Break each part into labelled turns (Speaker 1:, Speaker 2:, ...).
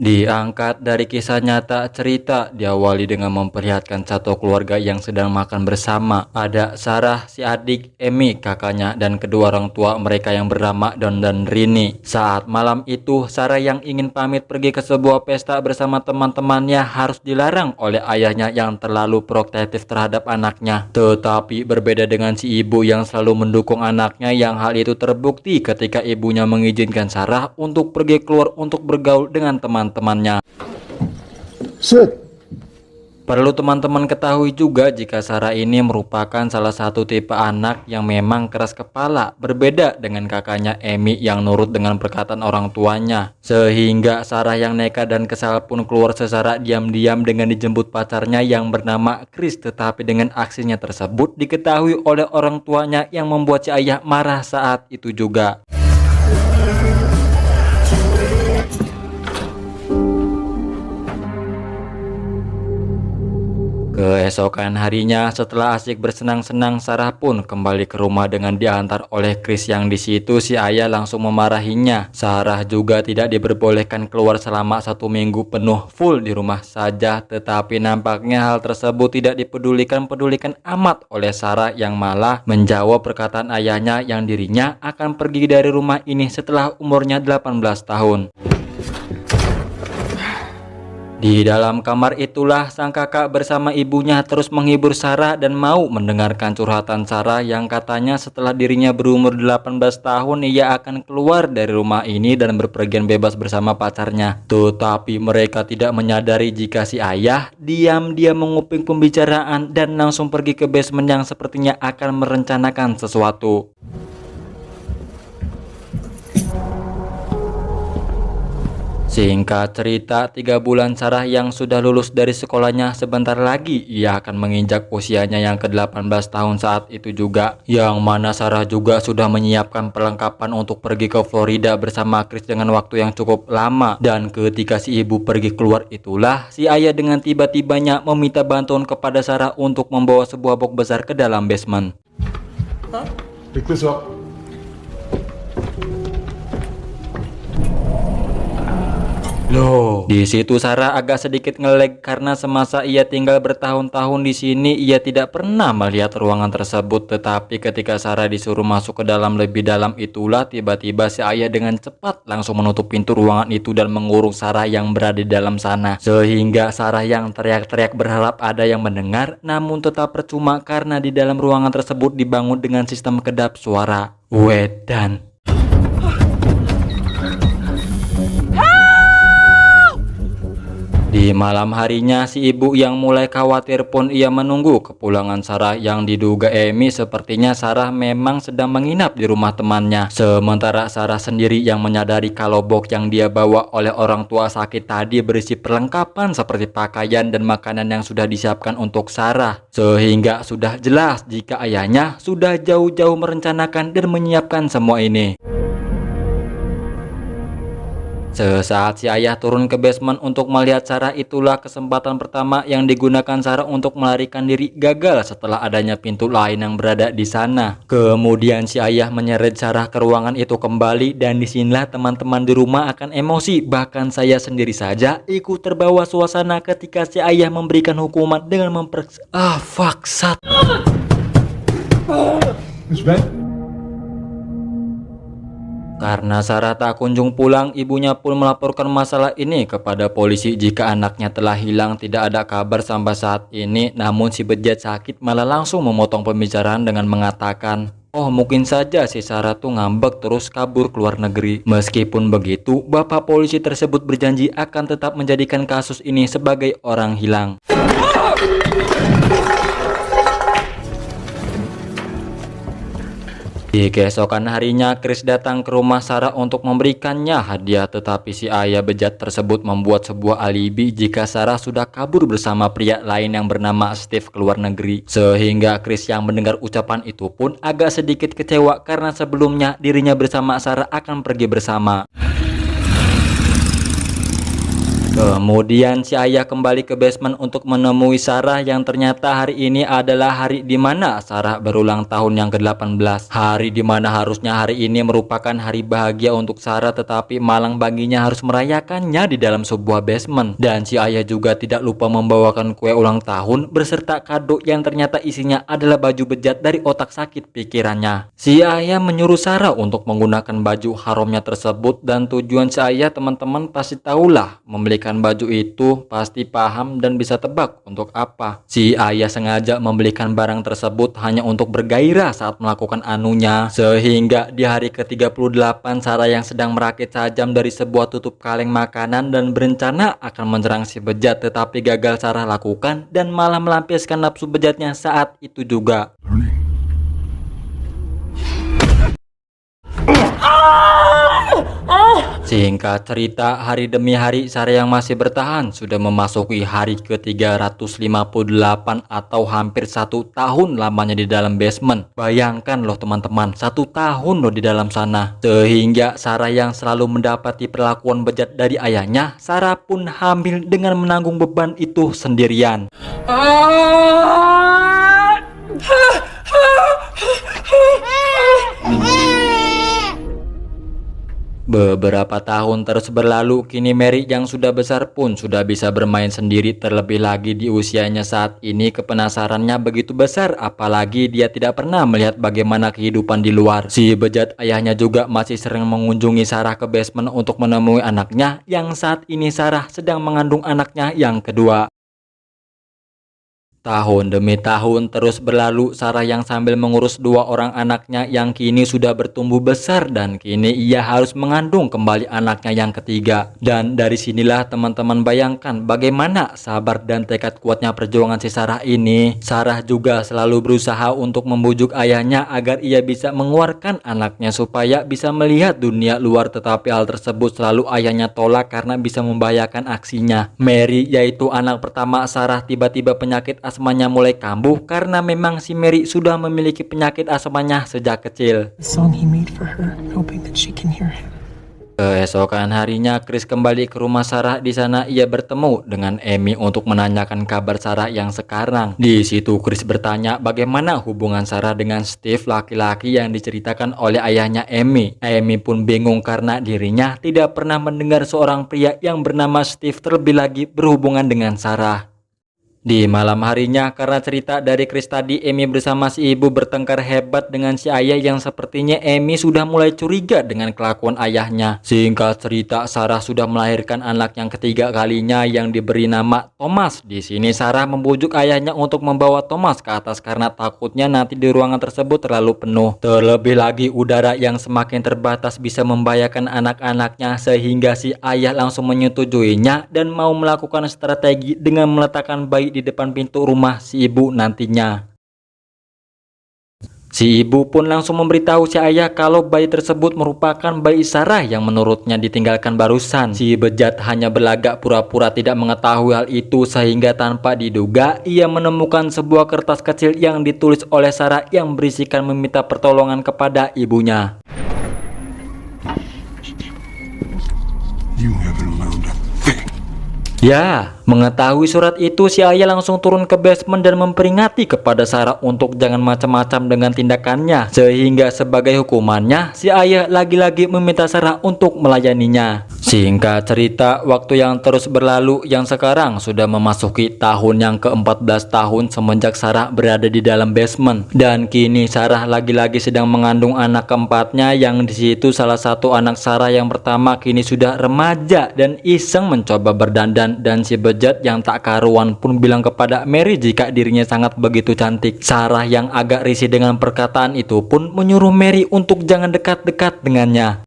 Speaker 1: Diangkat dari kisah nyata, cerita diawali dengan memperlihatkan satu keluarga yang sedang makan bersama. Ada Sarah, si adik, Emi, kakaknya, dan kedua orang tua mereka yang bernama Don dan Rini. Saat malam itu, Sarah yang ingin pamit pergi ke sebuah pesta bersama teman-temannya harus dilarang oleh ayahnya yang terlalu protektif terhadap anaknya. Tetapi berbeda dengan si ibu yang selalu mendukung anaknya, yang hal itu terbukti ketika ibunya mengizinkan Sarah untuk pergi keluar untuk bergaul dengan teman-temannya.
Speaker 2: Set.
Speaker 1: Perlu teman-teman ketahui juga jika Sarah ini merupakan salah satu tipe anak yang memang keras kepala, berbeda dengan kakaknya Emi yang nurut dengan perkataan orang tuanya. Sehingga Sarah yang nekat dan kesal pun keluar secara diam-diam dengan dijemput pacarnya yang bernama Chris, tetapi dengan aksinya tersebut diketahui oleh orang tuanya yang membuat si ayah marah saat itu juga. Keesokan harinya, setelah asyik bersenang-senang, Sarah pun kembali ke rumah dengan diantar oleh Chris yang di situ si ayah langsung memarahinya. Sarah juga tidak diperbolehkan keluar selama 1 minggu penuh full di rumah saja, tetapi nampaknya hal tersebut tidak dipedulikan amat oleh Sarah yang malah menjawab perkataan ayahnya yang dirinya akan pergi dari rumah ini setelah umurnya 18 tahun. Di dalam kamar itulah sang kakak bersama ibunya terus menghibur Sarah dan mau mendengarkan curhatan Sarah yang katanya setelah dirinya berumur 18 tahun ia akan keluar dari rumah ini dan berpergian bebas bersama pacarnya. Tetapi mereka tidak menyadari jika si ayah diam-diam menguping pembicaraan dan langsung pergi ke basement yang sepertinya akan merencanakan sesuatu. Singkat cerita, 3 bulan Sarah yang sudah lulus dari sekolahnya, sebentar lagi ia akan menginjak usianya yang ke-18 tahun saat itu juga. Yang mana Sarah juga sudah menyiapkan perlengkapan untuk pergi ke Florida bersama Chris dengan waktu yang cukup lama. Dan ketika si ibu pergi keluar itulah si ayah dengan tiba-tibanya meminta bantuan kepada Sarah untuk membawa sebuah box besar ke dalam basement.
Speaker 2: Pick this up.
Speaker 1: Loh, di situ Sarah agak sedikit ngelag karena semasa ia tinggal bertahun-tahun di sini ia tidak pernah melihat ruangan tersebut. Tetapi ketika Sarah disuruh masuk ke dalam lebih dalam itulah tiba-tiba si ayah dengan cepat langsung menutup pintu ruangan itu dan mengurung Sarah yang berada di dalam sana. Sehingga Sarah yang teriak-teriak berharap ada yang mendengar, namun tetap percuma karena di dalam ruangan tersebut dibangun dengan sistem kedap suara. Wedan. Di malam harinya si ibu yang mulai khawatir pun ia menunggu kepulangan Sarah yang diduga Emi. Sepertinya Sarah memang sedang menginap di rumah temannya. Sementara Sarah sendiri yang menyadari kalau box yang dia bawa oleh orang tua sakit tadi berisi perlengkapan seperti pakaian dan makanan yang sudah disiapkan untuk Sarah. Sehingga sudah jelas jika ayahnya sudah jauh-jauh merencanakan dan menyiapkan semua ini. Sesaat si ayah turun ke basement untuk melihat Sarah, itulah kesempatan pertama yang digunakan Sarah untuk melarikan diri gagal setelah adanya pintu lain yang berada di sana. Kemudian si ayah menyeret Sarah ke ruangan itu kembali dan disinilah teman-teman di rumah akan emosi. Bahkan saya sendiri saja ikut terbawa suasana ketika si ayah memberikan hukuman dengan faksat.
Speaker 2: It's bad.
Speaker 1: Karena Sarah tak kunjung pulang, ibunya pun melaporkan masalah ini kepada polisi jika anaknya telah hilang tidak ada kabar sampai saat ini. Namun si bejat sakit malah langsung memotong pembicaraan dengan mengatakan, oh mungkin saja si Sarah tuh ngambek terus kabur ke luar negeri. Meskipun begitu, bapak polisi tersebut berjanji akan tetap menjadikan kasus ini sebagai orang hilang. Di keesokan harinya, Chris datang ke rumah Sarah untuk memberikannya hadiah, tetapi si ayah bejat tersebut membuat sebuah alibi jika Sarah sudah kabur bersama pria lain yang bernama Steve ke luar negeri. Sehingga Chris yang mendengar ucapan itu pun agak sedikit kecewa karena sebelumnya dirinya bersama Sarah akan pergi bersama. Kemudian si ayah kembali ke basement untuk menemui Sarah yang ternyata hari ini adalah hari di mana Sarah berulang tahun yang ke-18. Hari di mana harusnya hari ini merupakan hari bahagia untuk Sarah, tetapi malang baginya harus merayakannya di dalam sebuah basement. Dan si ayah juga tidak lupa membawakan kue ulang tahun beserta kado yang ternyata isinya adalah baju bejat dari otak sakit pikirannya. Si ayah menyuruh Sarah untuk menggunakan baju haramnya tersebut, dan tujuan si ayah teman-teman pasti tahulah, membelikan baju itu pasti paham dan bisa tebak untuk apa. Si ayah sengaja membelikan barang tersebut hanya untuk bergairah saat melakukan anunya, sehingga di hari ke-38 Sarah yang sedang merakit sajam dari sebuah tutup kaleng makanan dan berencana akan menyerang si bejat, tetapi gagal Sarah lakukan dan malah melampiaskan nafsu bejatnya saat itu juga. Singkat cerita, hari demi hari Sarah yang masih bertahan sudah memasuki hari ke-358 atau hampir 1 tahun lamanya di dalam basement. Bayangkan loh teman-teman, 1 tahun loh di dalam sana. Sehingga Sarah yang selalu mendapati perlakuan bejat dari ayahnya, Sarah pun hamil dengan menanggung beban itu sendirian. Beberapa tahun terus berlalu, kini Mary yang sudah besar pun sudah bisa bermain sendiri, terlebih lagi di usianya saat ini kepenasarannya begitu besar, apalagi dia tidak pernah melihat bagaimana kehidupan di luar. Si bejat ayahnya juga masih sering mengunjungi Sarah ke basement untuk menemui anaknya, yang saat ini Sarah sedang mengandung anaknya yang kedua. Tahun demi tahun terus berlalu, Sarah yang sambil mengurus 2 orang anaknya yang kini sudah bertumbuh besar, dan kini ia harus mengandung kembali anaknya yang ketiga. Dan dari sinilah teman-teman bayangkan bagaimana sabar dan tekad kuatnya perjuangan si Sarah ini. Sarah juga selalu berusaha untuk membujuk ayahnya agar ia bisa mengeluarkan anaknya supaya bisa melihat dunia luar, tetapi hal tersebut selalu ayahnya tolak karena bisa membahayakan aksinya. Mary, yaitu anak pertama Sarah, tiba-tiba penyakit asmanya mulai kambuh karena memang si Mary sudah memiliki penyakit asmanya sejak kecil. Keesokan harinya, Chris kembali ke rumah Sarah. Di sana ia bertemu dengan Amy untuk menanyakan kabar Sarah yang sekarang. Di situ Chris bertanya bagaimana hubungan Sarah dengan Steve, laki-laki yang diceritakan oleh ayahnya Amy. Amy pun bingung karena dirinya tidak pernah mendengar seorang pria yang bernama Steve terlebih lagi berhubungan dengan Sarah. Di malam harinya, karena cerita dari Chris tadi, Amy bersama si ibu bertengkar hebat dengan si ayah yang sepertinya Amy sudah mulai curiga dengan kelakuan ayahnya. Singkat cerita, Sarah sudah melahirkan anak yang ketiga kalinya yang diberi nama Thomas. Di sini Sarah membujuk ayahnya untuk membawa Thomas ke atas karena takutnya nanti di ruangan tersebut terlalu penuh. Terlebih lagi udara yang semakin terbatas bisa membahayakan anak-anaknya, sehingga si ayah langsung menyetujuinya dan mau melakukan strategi dengan meletakkan bayi di depan pintu rumah si ibu nantinya. Si ibu pun langsung memberitahu si ayah kalau bayi tersebut merupakan bayi Sarah yang menurutnya ditinggalkan barusan. Si bejat hanya berlagak pura-pura tidak mengetahui hal itu, sehingga tanpa diduga ia menemukan sebuah kertas kecil yang ditulis oleh Sarah yang berisikan meminta pertolongan kepada ibunya.
Speaker 2: You haven't learned a thing.
Speaker 1: Ya, mengetahui surat itu, si ayah langsung turun ke basement dan memperingati kepada Sarah untuk jangan macam-macam dengan tindakannya. Sehingga sebagai hukumannya, si ayah lagi-lagi meminta Sarah untuk melayaninya. Singkat cerita, waktu yang terus berlalu, yang sekarang sudah memasuki tahun yang ke-14 tahun semenjak Sarah berada di dalam basement. Dan kini Sarah lagi-lagi sedang mengandung anak keempatnya, yang di situ salah satu anak Sarah yang pertama kini sudah remaja dan iseng mencoba berdandan, dan si bejat yang tak karuan pun bilang kepada Mary jika dirinya sangat begitu cantik. Sarah yang agak risih dengan perkataan itu pun menyuruh Mary untuk jangan dekat-dekat dengannya.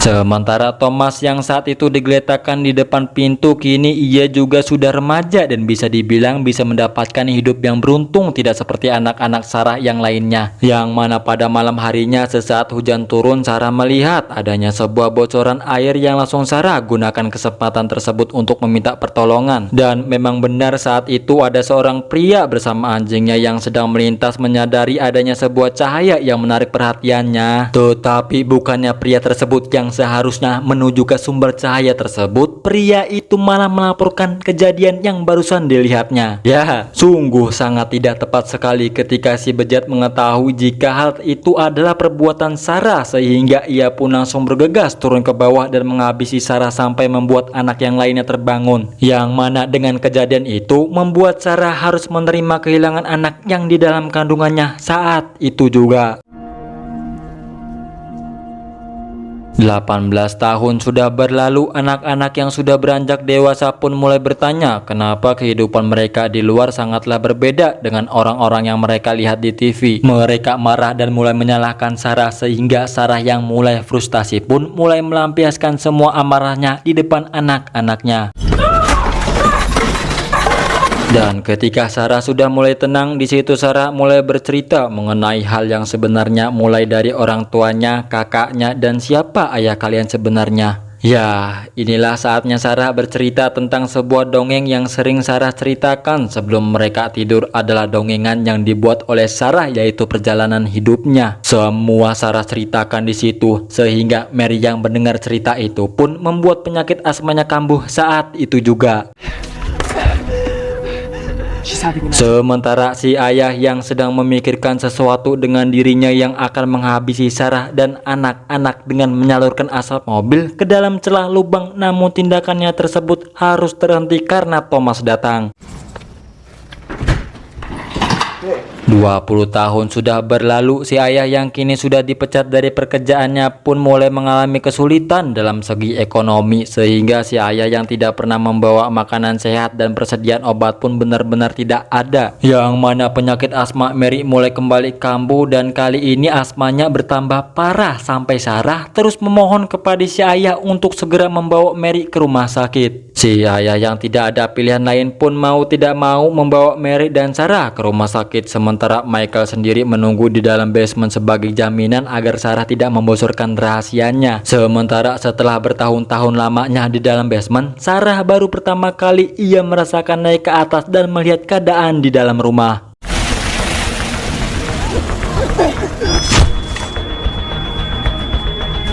Speaker 1: Sementara Thomas yang saat itu digeletakkan di depan pintu, kini ia juga sudah remaja dan bisa dibilang bisa mendapatkan hidup yang beruntung, tidak seperti anak-anak Sarah yang lainnya. Yang mana pada malam harinya sesaat hujan turun, Sarah melihat adanya sebuah bocoran air yang langsung Sarah gunakan kesempatan tersebut untuk meminta pertolongan. Dan memang benar saat itu ada seorang pria bersama anjingnya yang sedang melintas menyadari adanya sebuah cahaya yang menarik perhatiannya. Tetapi bukannya pria tersebut yang seharusnya menuju ke sumber cahaya tersebut, pria itu malah melaporkan kejadian yang barusan dilihatnya. Ya, sungguh sangat tidak tepat sekali ketika si bejat mengetahui jika hal itu adalah perbuatan Sarah, sehingga ia pun langsung bergegas turun ke bawah dan menghabisi Sarah sampai membuat anak yang lainnya terbangun. Yang mana dengan kejadian itu membuat Sarah harus menerima kehilangan anak yang di dalam kandungannya saat itu juga. 18 tahun sudah berlalu, anak-anak yang sudah beranjak dewasa pun mulai bertanya kenapa kehidupan mereka di luar sangatlah berbeda dengan orang-orang yang mereka lihat di TV. Mereka marah dan mulai menyalahkan Sarah, sehingga Sarah yang mulai frustasi pun mulai melampiaskan semua amarahnya di depan anak-anaknya. Dan ketika Sarah sudah mulai tenang, di situ Sarah mulai bercerita mengenai hal yang sebenarnya, mulai dari orang tuanya, kakaknya, dan siapa ayah kalian sebenarnya. Ya, inilah saatnya Sarah bercerita tentang sebuah dongeng yang sering Sarah ceritakan sebelum mereka tidur, adalah dongengan yang dibuat oleh Sarah, yaitu perjalanan hidupnya. Semua Sarah ceritakan di situ, sehingga Mary yang mendengar cerita itu pun membuat penyakit asmanya kambuh saat itu juga. Sementara si ayah yang sedang memikirkan sesuatu dengan dirinya yang akan menghabisi Sarah dan anak-anak dengan menyalurkan asap mobil ke dalam celah lubang, namun tindakannya tersebut harus terhenti karena Thomas datang. 20 tahun sudah berlalu, si ayah yang kini sudah dipecat dari pekerjaannya pun mulai mengalami kesulitan dalam segi ekonomi, sehingga si ayah yang tidak pernah membawa makanan sehat dan persediaan obat pun benar-benar tidak ada. Yang mana penyakit asma Mary mulai kembali kambuh, dan kali ini asmanya bertambah parah sampai Sarah terus memohon kepada si ayah untuk segera membawa Mary ke rumah sakit. Si ayah yang tidak ada pilihan lain pun mau tidak mau membawa Mary dan Sarah ke rumah sakit, sementara Michael sendiri menunggu di dalam basement sebagai jaminan agar Sarah tidak membocorkan rahasianya. Sementara setelah bertahun-tahun lamanya di dalam basement, Sarah baru pertama kali ia merasakan naik ke atas dan melihat keadaan di dalam rumah.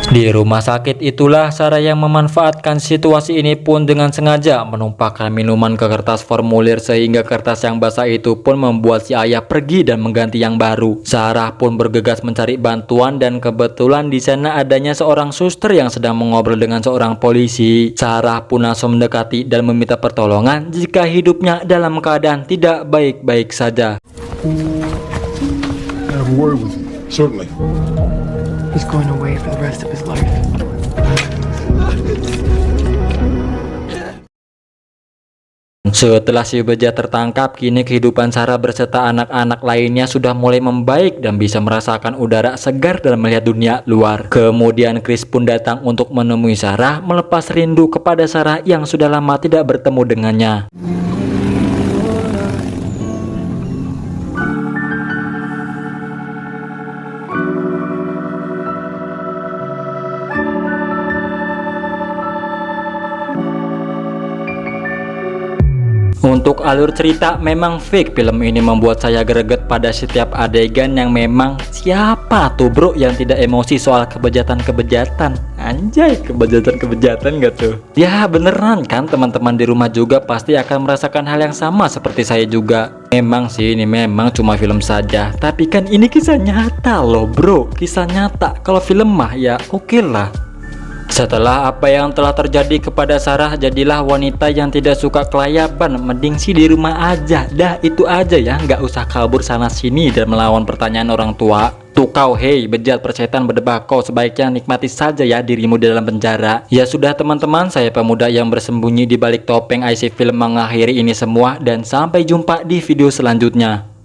Speaker 1: Di rumah sakit itulah Sarah yang memanfaatkan situasi ini pun dengan sengaja menumpahkan minuman ke kertas formulir, sehingga kertas yang basah itu pun membuat si ayah pergi dan mengganti yang baru. Sarah pun bergegas mencari bantuan, dan kebetulan di sana adanya seorang suster yang sedang mengobrol dengan seorang polisi. Sarah pun langsung mendekati dan meminta pertolongan jika hidupnya dalam keadaan tidak baik-baik saja.
Speaker 2: Have a word with you. Certainly.
Speaker 3: He's going away for the rest of his life.
Speaker 1: Setelah si bejat tertangkap, kini kehidupan Sarah berserta anak-anak lainnya sudah mulai membaik dan bisa merasakan udara segar dan melihat dunia luar. Kemudian Chris pun datang untuk menemui Sarah, melepas rindu kepada Sarah yang sudah lama tidak bertemu dengannya. Untuk alur cerita memang fake, film ini membuat saya greget pada setiap adegan yang memang siapa tuh bro yang tidak emosi soal kebejatan-kebejatan. Anjay, kebejatan-kebejatan gak tuh? Ya beneran kan, teman-teman di rumah juga pasti akan merasakan hal yang sama seperti saya juga. Memang sih ini memang cuma film saja, tapi kan ini kisah nyata loh bro, kisah nyata. Kalau film mah ya oke lah. Setelah apa yang telah terjadi kepada Sarah, jadilah wanita yang tidak suka kelayaban. Mending sih di rumah aja, dah itu aja ya, nggak usah kabur sana sini dan melawan pertanyaan orang tua. Tuh kau, hei bejat persetan berdebak, kau sebaiknya nikmati saja ya dirimu di dalam penjara. Ya sudah teman-teman, saya pemuda yang bersembunyi di balik topeng IC Film mengakhiri ini semua, dan sampai jumpa di video selanjutnya.